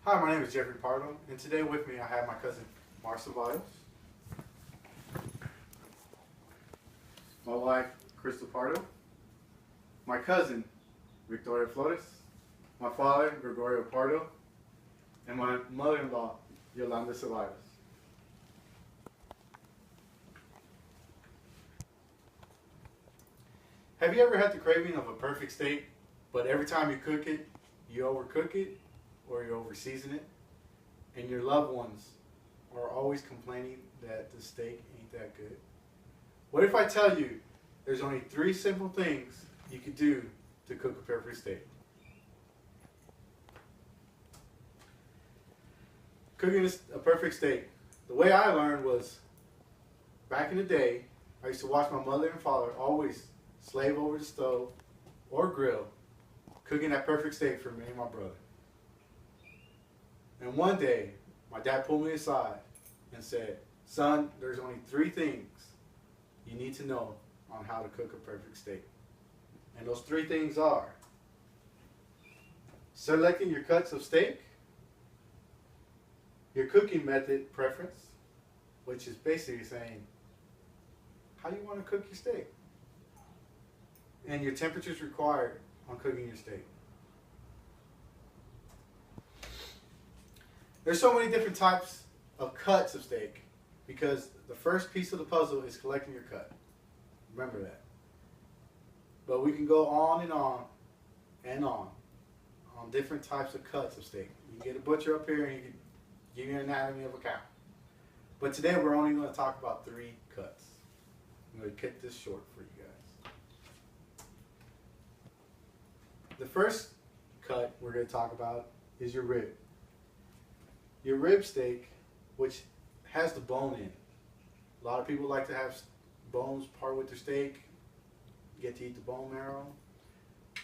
Hi, my name is Jeffrey Pardo, and today with me I have my cousin Marcia Biles, my wife Crystal Pardo, my cousin Victoria Flores, my father Gregorio Pardo, and my mother-in-law Yolanda Ceballos. Have you ever had the craving of a perfect steak, but every time you cook it, you overcook it or you overseason it, and your loved ones are always complaining that the steak ain't that good? What if I tell you there's only 3 simple things you could do to cook a perfect steak? Cooking a perfect steak. The way I learned was, back in the day, I used to watch my mother and father always slave over the stove or grill, cooking that perfect steak for me and my brother. And one day, my dad pulled me aside and said, "Son, there's only 3 things you need to know on how to cook a perfect steak. And those 3 things are selecting your cuts of steak, your cooking method preference," which is basically saying how you want to cook your steak, and your temperatures required on cooking your steak. There's so many different types of cuts of steak because the first piece of the puzzle is collecting your cut. Remember that. But we can go on and on and on different types of cuts of steak. You can get a butcher up here and you can give you an anatomy of a cow. But today we're only going to talk about 3 cuts. I'm going to cut this short for you guys. The first cut we're going to talk about is your rib. Your rib steak, which has the bone in. A lot of people like to have bones part with their steak. You get to eat the bone marrow,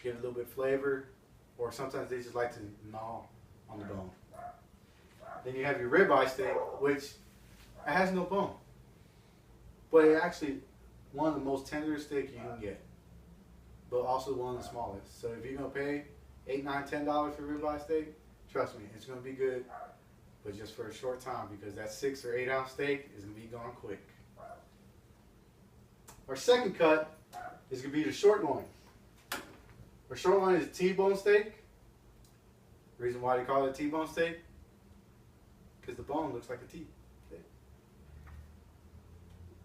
get a little bit of flavor, or sometimes they just like to gnaw on the bone. Then you have your ribeye steak, which has no bone, but it's actually one of the most tenderest steak you can get, but also one of the smallest. So if you're going to pay $8, $9, $10 for ribeye steak, trust me, it's going to be good, but just for a short time, because that 6 or 8 ounce steak is going to be gone quick. Our second cut is going to be the short loin. Our short loin is a T-bone steak. The reason why they call it a T-bone steak, because the bone looks like a T steak.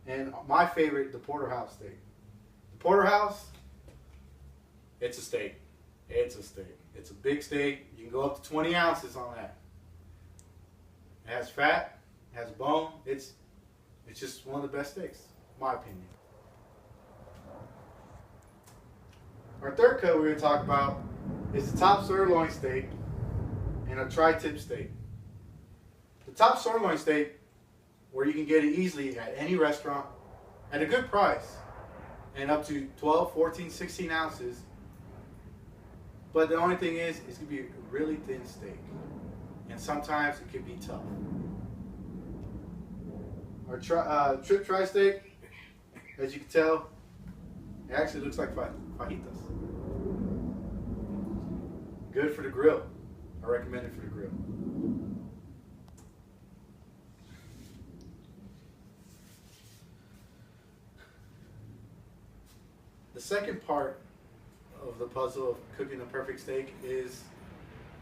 And my favorite, the porterhouse steak. The porterhouse, it's a steak. It's a steak. It's a big steak. You can go up to 20 ounces on that. It has fat, it has bone. It's just one of the best steaks, in my opinion. Our third cut we're going to talk about is the top sirloin steak and a tri-tip steak. The top sirloin steak, where you can get it easily at any restaurant at a good price and up to 12, 14, 16 ounces. But the only thing is, it's going to be a really thin steak. And sometimes it can be tough. Our trip tri-steak, as you can tell, it actually looks like fajitas. Good for the grill. I recommend it for the grill. The second part of the puzzle of cooking a perfect steak is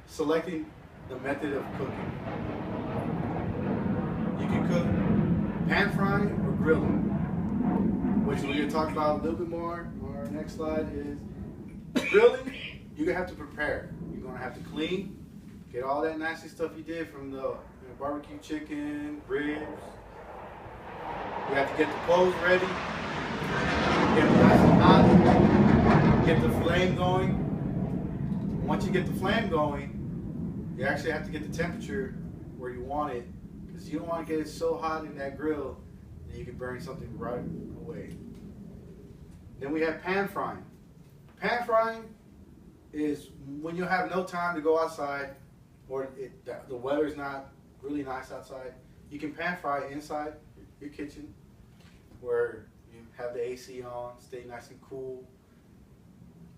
selecting the method of cooking. You can cook pan frying or grilling, which we're going to talk about a little bit more on our next slide. Is grilling, you're going to have to prepare. You're going to have to clean, get all that nasty stuff you did from the barbecue chicken, ribs. You have to get the clothes ready, get them nice and hot, get the flame going. Once you get the flame going, you actually have to get the temperature where you want it, because you don't want to get it so hot in that grill that you can burn something right away. Then we have pan frying. Pan frying is when you have no time to go outside, or the weather's not really nice outside. You can pan fry inside your kitchen, where you have the AC on, stay nice and cool.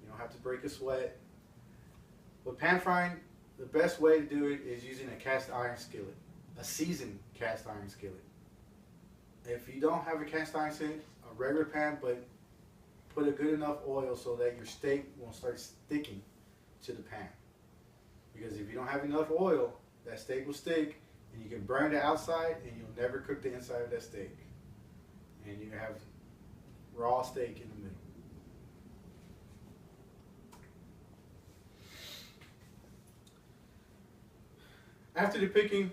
You don't have to break a sweat. But pan frying the best way to do it is using a cast iron skillet, a seasoned cast iron skillet. If you don't have a cast iron skillet, a regular pan, but put a good enough oil so that your steak won't start sticking to the pan. Because if you don't have enough oil, that steak will stick, and you can burn the outside, and you'll never cook the inside of that steak. And you have raw steak in the middle. After the picking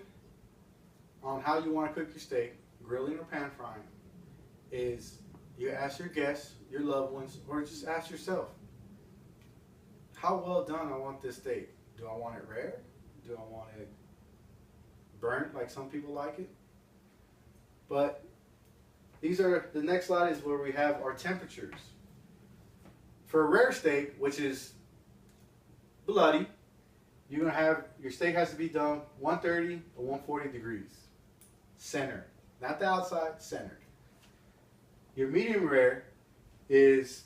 on how you want to cook your steak, grilling or pan frying, is you ask your guests, your loved ones, or just ask yourself, how well done I want this steak? Do I want it rare? Do I want it burnt like some people like it? But these are, the next slide is where we have our temperatures. For a rare steak, which is bloody, you're going to have, your steak has to be done 130 or 140 degrees. Centered. Not the outside, centered. Your medium rare is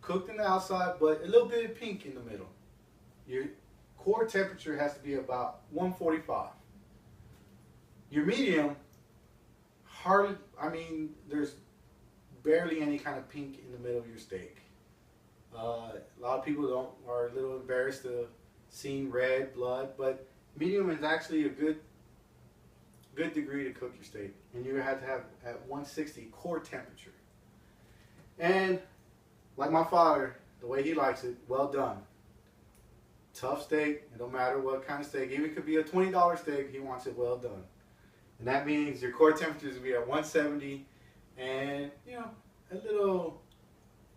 cooked in the outside, but a little bit of pink in the middle. Your core temperature has to be about 145. Your medium, hardly, I mean, there's barely any kind of pink in the middle of your steak. A lot of people are a little embarrassed to seeing red blood, but medium is actually a good degree to cook your steak, and you have to have at 160 core temperature. And like my father, the way he likes it, well done. Tough steak, it don't matter what kind of steak, even if it could be a $20 steak, he wants it well done. And that means your core temperature is going to be at 170 and, you know, a little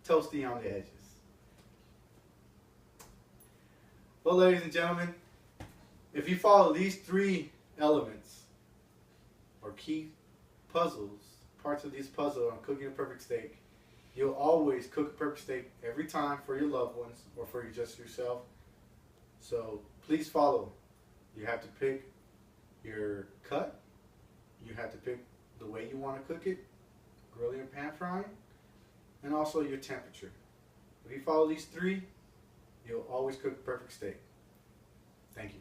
toasty on the edges. Well, ladies and gentlemen, if you follow these three elements, or key puzzles, parts of this puzzle on cooking a perfect steak, you'll always cook a perfect steak every time for your loved ones or for just yourself. So please follow. You have to pick your cut. You have to pick the way you want to cook it, grilling or pan frying, and also your temperature. If you follow these three, you'll always cook a perfect steak. Thank you.